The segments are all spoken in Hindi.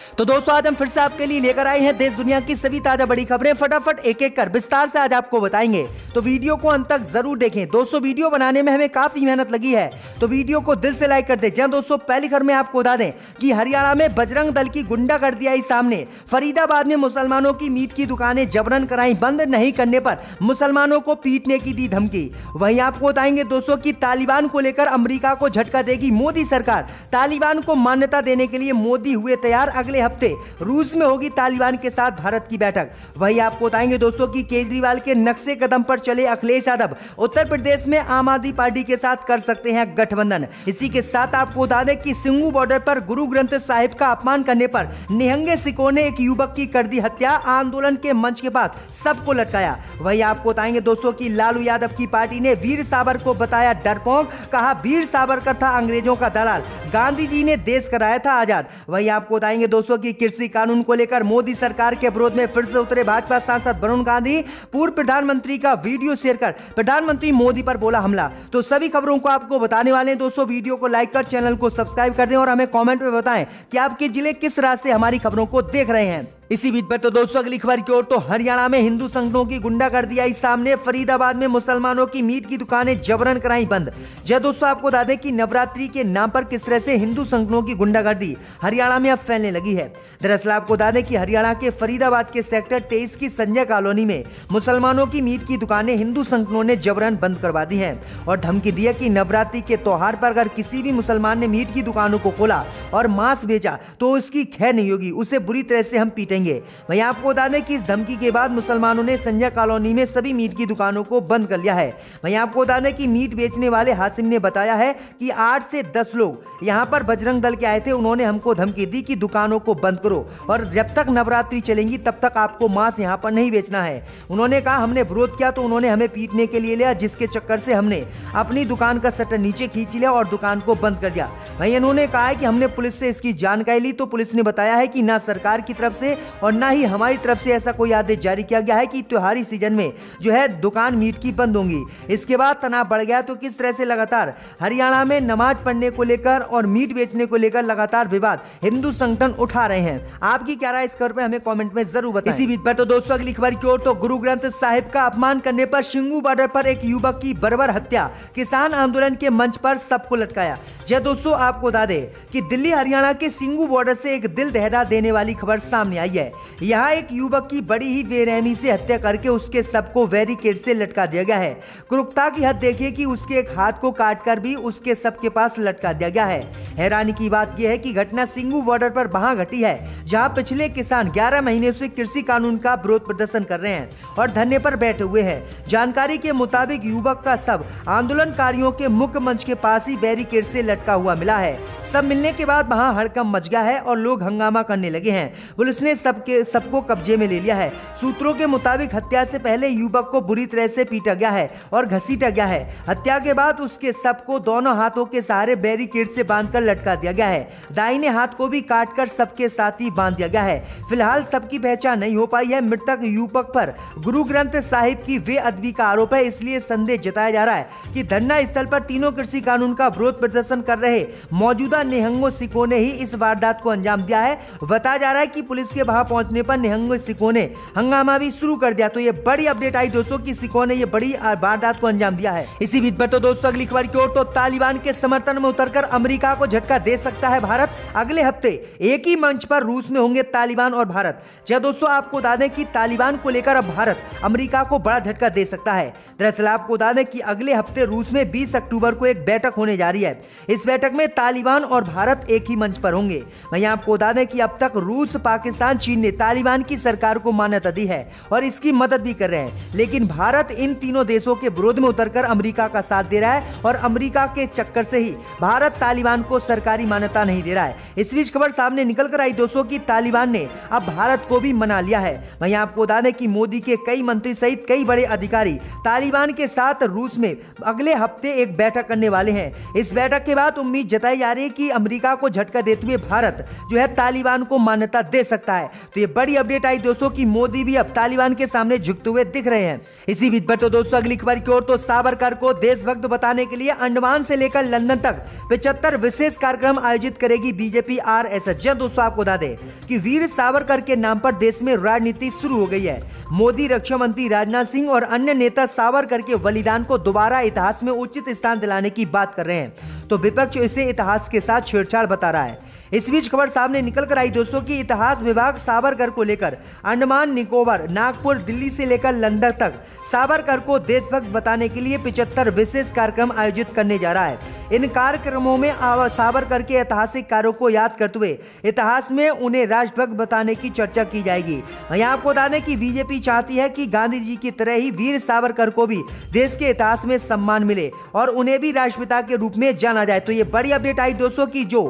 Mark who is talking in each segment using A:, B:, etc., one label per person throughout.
A: तो दोस्तों आज हम फिर से आपके लिए लेकर आए हैं देश दुनिया की सभी ताजा बड़ी खबरें। फटाफट एक एक कर विस्तार से आज आपको बताएंगे, तो वीडियो को अंत तक जरूर देखें। दोस्तों वीडियो बनाने में हमें काफी मेहनत लगी है, तो वीडियो को दिल से लाइक कर दें। जहां दोस्तों पहली खबर में आपको बता दें कि हरियाणा में बजरंग दल की गुंडागर्दी आई सामने। फरीदाबाद में मुसलमानों की मीट की दुकानें जबरन कराई बंद, नहीं करने पर मुसलमानों को पीटने की दी धमकी। वहीं आपको बताएंगे दोस्तों की तालिबान को लेकर अमेरिका को झटका देगी मोदी सरकार। तालिबान को मान्यता देने के लिए मोदी हुए तैयार। अगले हफ्ते रूस में होगी तालिबान के साथ भारत की बैठक। वहीं आपको बताएंगे दोस्तों की केजरीवाल के नक्शे कदम पर चले अखिलेश यादव उत्तर प्रदेश में आम आदमी पार्टी के साथ कर सकते हैं गठबंधन। इसी के साथ आपको बता दें कि सिंगू बॉर्डर पर गुरु ग्रंथ साहिब का अपमान करने पर निहंगे सिखों ने एक युवक की कर दी हत्या। आंदोलन के मंच के पास सबको लटकाया। वहीं आपको बताएंगे दोस्तों की लालू यादव की पार्टी ने वीर सावर को बताया डरपोक। कहा वीर सावरकर था अंग्रेजों का दलाल, गांधी जी ने देश कराया था आजाद। वहीं आपको बताएंगे दोस्तों की कृषि कानून को लेकर मोदी सरकार के विरोध में फिर से उतरे भाजपा सांसद वरुण गांधी। पूर्व प्रधानमंत्री का वीडियो शेयर कर प्रधानमंत्री मोदी पर बोला हमला। तो सभी खबरों को आपको बताने वाले हैं दोस्तों। वीडियो को लाइक कर चैनल को सब्सक्राइब कर दें और हमें कमेंट में बताएं कि आपके जिले किस राज्य से हमारी खबरों को देख रहे हैं। इसी बीच पर तो दोस्तों अगली खबर की ओर, तो हरियाणा में हिंदू संगठनों की गुंडागर्दी आई सामने। फरीदाबाद में मुसलमानों की मीट की दुकानें जबरन कराई बंद। जय दोस्तों आपको बता दें कि नवरात्रि के नाम पर किस तरह से हिंदू संगठनों की गुंडागर्दी हरियाणा में अब फैलने लगी है। दरअसल आपको बता दें कि हरियाणा के फरीदाबाद के सेक्टर 23 की संजय कॉलोनी में मुसलमानों की मीट की दुकानें हिंदू संगठनों ने जबरन बंद करवा दी हैं और धमकी दी है कि नवरात्रि के त्योहार पर अगर किसी भी मुसलमान ने मीट की दुकानों को खोला और मांस बेचा तो उसकी खैर नहीं होगी, उसे बुरी तरह से हम पीटेंगे। वहीं आपको बता दें कि इस धमकी के बाद मुसलमानों ने संजय कॉलोनी में सभी मीट की दुकानों को बंद कर लिया है। वहीं आपको बता दें कि मीट बेचने वाले हासिम ने बताया है कि 8 से 10 लोग यहां पर बजरंग दल के आए थे। उन्होंने हमको धमकी दी कि दुकानों को बंद करो और जब तक नवरात्रि चलेंगी तब तक आपको मांस यहां पर नहीं बेचना है। उन्होंने कहा हमने विरोध किया तो उन्होंने हमें पीटने के लिए लिया, जिसके चक्कर से हमने अपनी दुकान का शटर नीचे खींच लिया और दुकान को बंद कर दिया। वहीं उन्होंने कहा है कि हमने पुलिस से इसकी जानकारी ली तो पुलिस ने बताया है कि ना सरकार की तरफ से और ना ही हमारी तरफ से ऐसा कोई आदेश जारी किया गया है कि त्योहारी सीजन में जो है दुकान मीट की बंद होंगी। इसके बाद तनाव बढ़ गया। तो किस तरह से लगातार हरियाणा में नमाज पढ़ने को लेकर और मीट बेचने को लेकर लगातार विवाद हिंदू संगठन उठा रहे हैं। आपकी क्या राय इस खबर पे हमें कमेंट में जरूर बताएं। इसी बीच पर तो दोस्तों अगली खबर की ओर, तो गुरु ग्रंथ साहिब का अपमान करने पर सिंगू बॉर्डर पर एक युवक की बर्बर हत्या। किसान आंदोलन के मंच पर सबको लटकाया। जय दोस्तों आपको बता दें कि दिल्ली हरियाणा के सिंगू बॉर्डर से एक दिल दहला देने वाली खबर सामने आई है। यहाँ एक युवक की बड़ी ही बेरहमी से हत्या करके उसके शव को बैरिकेड से लटका दिया गया है। क्रूरता की हद देखिए कि उसके एक हाथ को काटकर भी उसके शव के पास लटका दिया गया है। हैरानी की बात यह है कि घटना सिंगू बॉर्डर पर वहां घटी है जहां पिछले किसान 11 महीने से कृषि कानून का विरोध प्रदर्शन कर रहे हैं और धरने पर बैठे हुए हैं। जानकारी के मुताबिक युवक का शव आंदोलनकारियों के मुख्य मंच के पास ही बैरिकेड से लटका हुआ मिला है। सब मिलने के बाद वहां हड़कंप मच गया है और लोग हंगामा करने लगे हैं। पुलिस ने सबको कब्जे में ले लिया है। सूत्रों के मुताबिक हत्या से पहले युवक को बुरी तरह से पीटा गया है और घसीटा गया है। हत्या के बाद उसके शव को दोनों हाथों के सहारे बैरिकेड से बांधकर लटका दिया गया है। दाहिने हाथ को भी काटकर सबके साथ ही बांध दिया गया है। फिलहाल सबकी पहचान नहीं हो पाई है। मृतक युवक पर गुरु ग्रंथ साहिब की बेअदबी का आरोप है, इसलिए संदेह जताया जा रहा है कि धरना स्थल पर तीनों कृषि कानून का विरोध प्रदर्शन कर रहे मौजूदा निहंगो सिखों ने ही इस वारदात को अंजाम दिया है। बताया जा रहा है कि पुलिस के वहां पहुंचने पर निहंगो सिखों ने हंगामा भी शुरू कर दिया। तो ये बड़ी अपडेट आई दोस्तों कि सिखों ने ये बड़ी वारदात को अंजाम दिया है। इसी बीच पर तो दोस्तों अगली खबर की ओर, तो तालिबान के समर्थन में उतरकर अमेरिका को झटका दे सकता है भारत। अगले हफ्ते एक ही मंच पर रूस में होंगे तालिबान और भारत। जय दोस्तों आपको बता दें कि तालिबान को लेकर अब भारत अमेरिका को बड़ा झटका दे सकता है। दरअसल आपको बता दें कि अगले हफ्ते रूस में 20 अक्टूबर को एक बैठक होने जा रही है। इस बैठक में तालिबान और भारत एक ही मंच पर होंगे। वहीं आपको बता दें कि अब तक रूस, पाकिस्तान, चीन ने तालिबान की सरकार को मान्यता दी है और इसकी मदद भी कर रहे हैं, लेकिन भारत इन तीनों देशों के विरोध में उतरकर अमेरिका का साथ दे रहा है और अमेरिका के चक्कर से ही भारत तालिबान को सरकारी मान्यता नहीं दे रहा है। इस बीच खबर सामने निकल कर आई दोस्तों कि तालिबान ने अब भारत को भी मना लिया है। वहीं आपको बता दें कि मोदी के कई मंत्री सहित कई बड़े अधिकारी तालिबान के साथ रूस में अगले हफ्ते एक बैठक करने वाले हैं। इस बैठक के बाद बाद उम्मीद जताई जा रही है कि अमेरिका को झटका देते हुए भारत जो है तालिबान को मान्यता दे सकता है। तो ये बड़ी अपडेट आई दोस्तों कि मोदी भी अब तालिबान के सामने झुकते हुए दिख रहे हैं। इसी बीच पर तो दोस्तों अगली खबर की ओर, तो सावरकर को देशभक्त बताने के लिए अंडमान से लेकर लंदन तक 75 विशेष कार्यक्रम आयोजित करेगी बीजेपी RSS। जब दोस्तों आपको बता दें कि वीर सावरकर के नाम पर देश में राजनीति शुरू हो गई है। मोदी, रक्षा मंत्री राजनाथ सिंह और अन्य नेता सावरकर के बलिदान को दोबारा इतिहास में उचित स्थान दिलाने की बात कर रहे हैं, तो विपक्ष इसे इतिहास के साथ छेड़छाड़ बता रहा है। इस बीच खबर सामने निकल कर आई दोस्तों कि इतिहास विभाग सावरकर को लेकर अंडमान निकोबार, नागपुर, दिल्ली से लेकर लंदन तक सावरकर को देशभक्त बताने के लिए 75 विशेष कार्यक्रम आयोजित करने जा रहा है। इन कार्यक्रमों में सावरकर के ऐतिहासिक कार्यों को याद करते हुए इतिहास में उन्हें राष्ट्रभक्त बताने की चर्चा की जाएगी। यहाँ आपको बता दें कि बीजेपी चाहती है कि गांधी जी की तरह ही वीर सावरकर को भी देश के इतिहास में सम्मान मिले और उन्हें भी राष्ट्रपिता के रूप में जाना जाए। तो ये बड़ी अपडेट आई दोस्तों की जो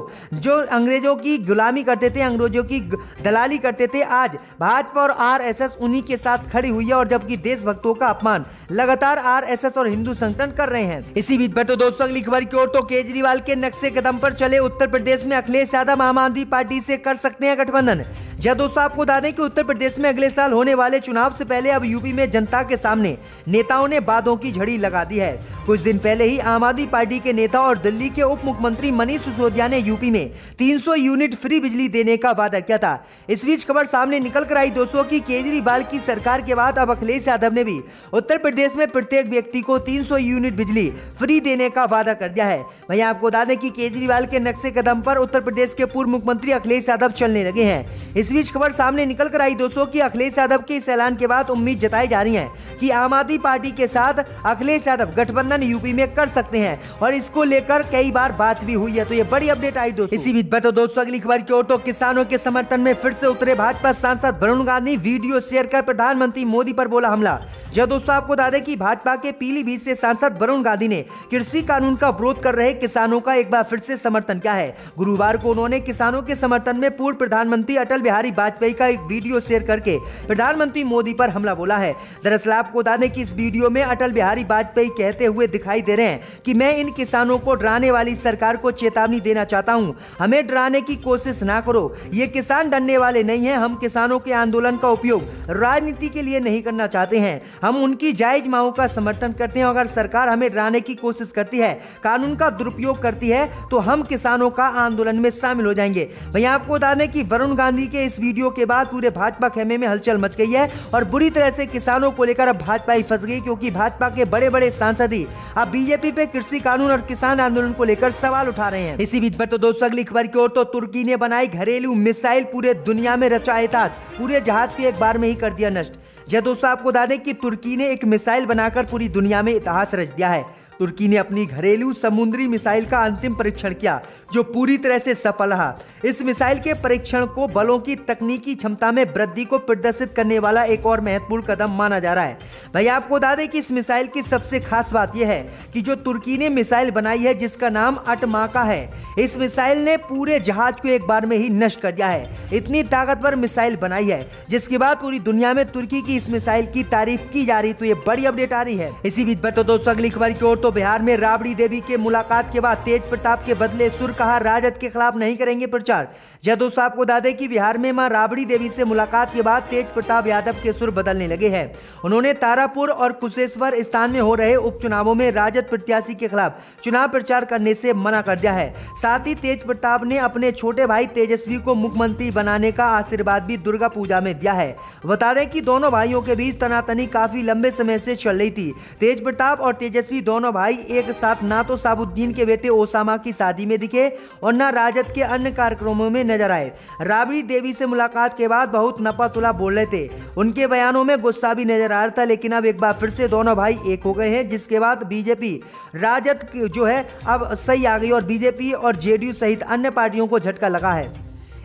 A: अंग्रेजों की गुलामी करते थे, अंग्रेजों की दलाली करते थे, आज भाजपा और RSS उन्हीं के साथ खड़ी हुई है। और जबकि देशभक्तों का अपमान लगातार RSS और हिंदू संगठन कर रहे हैं। इसी बीच पर तो दोस्तों अगली खबर की ओर, तो केजरीवाल के नक्शे कदम पर चले उत्तर प्रदेश में अखिलेश यादव आम आदमी पार्टी से कर सकते हैं गठबंधन। जब दोस्तों आपको बता दें कि उत्तर प्रदेश में अगले साल होने वाले चुनाव से पहले अब यूपी में जनता के सामने नेताओं ने वादों की झड़ी लगा दी है। कुछ दिन पहले ही आम आदमी पार्टी के नेता और दिल्ली के उप मुख्यमंत्री मनीष सिसोदिया ने यूपी में 300 यूनिट फ्री बिजली देने का वादा किया था। इस बीच खबर सामने निकल कर आई दोस्तों की केजरीवाल की सरकार के बाद अब अखिलेश यादव ने भी उत्तर प्रदेश में प्रत्येक व्यक्ति को 300 यूनिट बिजली फ्री देने का वादा कर दिया है। वहीं आपको बता दें कि केजरीवाल के नक्शे कदम पर उत्तर प्रदेश के पूर्व मुख्यमंत्री अखिलेश यादव चलने लगे हैं। इस बीच खबर सामने निकल कर आई दोस्तों कि अखिलेश यादव के इस ऐलान के बाद उम्मीद जताई जा रही है कि आम आदमी पार्टी के साथ अखिलेश यादव गठबंधन यूपी में कर सकते हैं और इसको लेकर कई बार बात भी हुई है। तो ये बड़ी अपडेट आई दोस्तों। इसी बीच पर दोस्तों अगली खबर की ओर, तो किसानों के समर्थन में फिर से उतरे भाजपा सांसद वरुण गांधी, वीडियो शेयर कर प्रधानमंत्री मोदी पर बोला हमला। जब दोस्तों आपको बता दें कि भाजपा के पीलीभीत से सांसद वरुण गांधी ने कृषि कानून का विरोध कर रहे किसानों का एक बार फिर से समर्थन किया है। गुरुवार को उन्होंने किसानों के समर्थन में पूर्व प्रधानमंत्री अटल बिहारी वाजपेयी का एक वीडियो शेयर करके प्रधानमंत्री मोदी पर हमला बोला है। दरअसल आपको बता दें कि इस वीडियो में अटल बिहारी वाजपेयी कहते हुए दिखाई दे रहे हैं कि मैं इन किसानों को डराने वाली सरकार को चेतावनी देना चाहता हूं, हमें डराने की कोशिश ना करो, ये किसान डरने वाले नहीं है, हम किसानों के आंदोलन का उपयोग राजनीति के लिए नहीं करना चाहते हैं, हम उनकी जायज मांगों का समर्थन करते हैं। अगर सरकार हमें डराने की कोशिश करती है, कानून का दुरुपयोग करती है, तो हम किसानों का आंदोलन में शामिल हो जाएंगे। वहीं आपको बता दें कि वरुण गांधी के इस वीडियो के बाद पूरे भाजपा खेमे में हलचल मच गई है और बुरी तरह से किसानों को लेकर अब भाजपा ही फंस गई, क्योंकि भाजपा के बड़े बड़े सांसद ही अब बीजेपी पे कृषि कानून और किसान आंदोलन को लेकर सवाल उठा रहे हैं। इसी बीच पर तो दोस्तों अगली खबर की ओर, तो तुर्की ने बनाई घरेलू मिसाइल, पूरे दुनिया में रचा इतिहास, पूरे जहाज को एक बार में ही कर दिया नष्ट। जब दोस्तों आपको बता दें कि तुर्की ने एक मिसाइल बनाकर पूरी दुनिया में इतिहास रच दिया है। तुर्की ने अपनी घरेलू समुद्री मिसाइल का अंतिम परीक्षण किया, जो पूरी तरह से सफल रहा। इस मिसाइल के परीक्षण को बलों की तकनीकी क्षमता में वृद्धि को प्रदर्शित करने वाला एक और महत्वपूर्ण कदम माना जा रहा है। भाई आपको बता दें कि इस मिसाइल की सबसे खास बात यह है कि जो तुर्की ने मिसाइल बनाई है, जिसका नाम अटमाका है, इस मिसाइल ने पूरे जहाज को एक बार में ही नष्ट कर दिया है। इतनी ताकतवर मिसाइल बनाई है, जिसके बाद पूरी दुनिया में तुर्की की इस मिसाइल की तारीफ की जा रही। तो ये बड़ी अपडेट आ रही है। इसी बीच पर तो दोस्तों अगली खबर की ओर, तो बिहार में राबड़ी देवी के मुलाकात के बाद तेज प्रताप के बदले सुर, कहा राजद के खिलाफ नहीं करेंगे प्रचार। जब दोस्तों आपको बता दें कि बिहार में मां राबड़ी देवी से मुलाकात के बाद तेज प्रताप यादव के सुर बदलने लगे हैं। उन्होंने तारापुर और कुशेश्वर स्थान में हो रहे उपचुनावों में राजद प्रत्याशी के खिलाफ चुनाव प्रचार करने से मना कर दिया है। साथ ही तेज प्रताप ने अपने छोटे भाई तेजस्वी को मुख्यमंत्री बनाने का आशीर्वाद भी दुर्गा पूजा में दिया है। बता दें कि दोनों भाइयों के बीच तनातनी काफी लंबे समय से चल रही थी। तेज प्रताप और तेजस्वी दोनों भाई एक साथ ना तो साबुद्दीन के बेटे ओसामा की शादी में दिखे और ना राजद के अन्य कार्यक्रमों में नजर आए। राबड़ी देवी से मुलाकात के बाद बहुत नपा तुला बोल रहे थे, उनके बयानों में गुस्सा भी नजर आ रहा था, लेकिन अब एक बार फिर से दोनों भाई एक हो गए हैं, जिसके बाद बीजेपी राजद जो है अब सही आ गई और बीजेपी और जेडीयू सहित अन्य पार्टियों को झटका लगा है।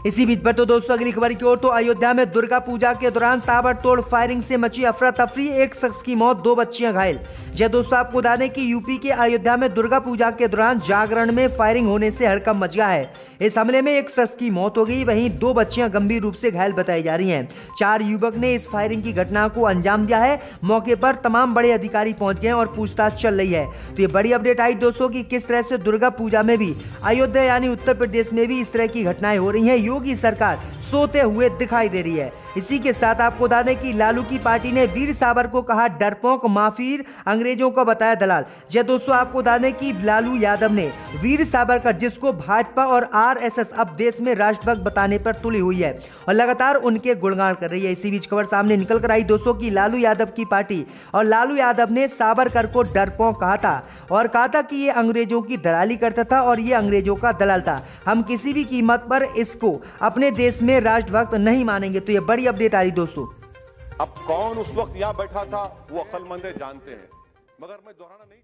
A: इसी बीच पर तो दोस्तों अगली खबर की ओर, तो अयोध्या में दुर्गा पूजा के दौरान ताबड़तोड़ फायरिंग से मची अफरा तफरी, एक शख्स की मौत, 2 बच्चियां घायल। जी दोस्तों, आपको बता दें कि यूपी के अयोध्या में दुर्गा पूजा के दौरान जागरण में फायरिंग होने से हड़कंप मच गया है। इस हमले में एक शख्स की मौत हो गई, वहीं 2 बच्चियां गंभीर रूप से घायल बताई जा रही हैं। 4 युवक ने इस फायरिंग की घटना को अंजाम दिया है। मौके पर तमाम बड़े अधिकारी पहुंच गए और पूछताछ चल रही है। तो ये बड़ी अपडेट आई दोस्तों कि किस तरह से दुर्गा पूजा में भी, अयोध्या यानी उत्तर प्रदेश में भी इस तरह की घटनाएं हो रही हैं। योगी सरकार सोते हुए दिखाई दे रही है। इसी के साथ आपको बता दें कि लालू की पार्टी ने वीर सावर को कहा डरपोक, माफिर, अंग्रेजों को बताया दलाल। जी दोस्तों, आपको बता दें कि लालू यादव ने वीर सावरकर, जिसको भाजपा और आरएसएस अब देश में राष्ट्रभक्त बताने पर तुली हुई है और लगातार उनके गुणगान कर रही है। इसी बीच खबर सामने निकल कर आई दोस्तों कि लालू यादव की पार्टी और लालू यादव ने सावरकर को डरपोक कहा था और कहा था कि ये अंग्रेजों की दलाली करता था और ये अंग्रेजों का दलाल था। हम किसी भी कीमत पर इसको अपने देश में राष्ट्रभक्त नहीं मानेंगे। तो ये बड़ी अपडेट आ रही दोस्तों।
B: अब कौन उस वक्त यहां बैठा था वो अक्लमंद जानते हैं, मगर मैं दोहराना नहीं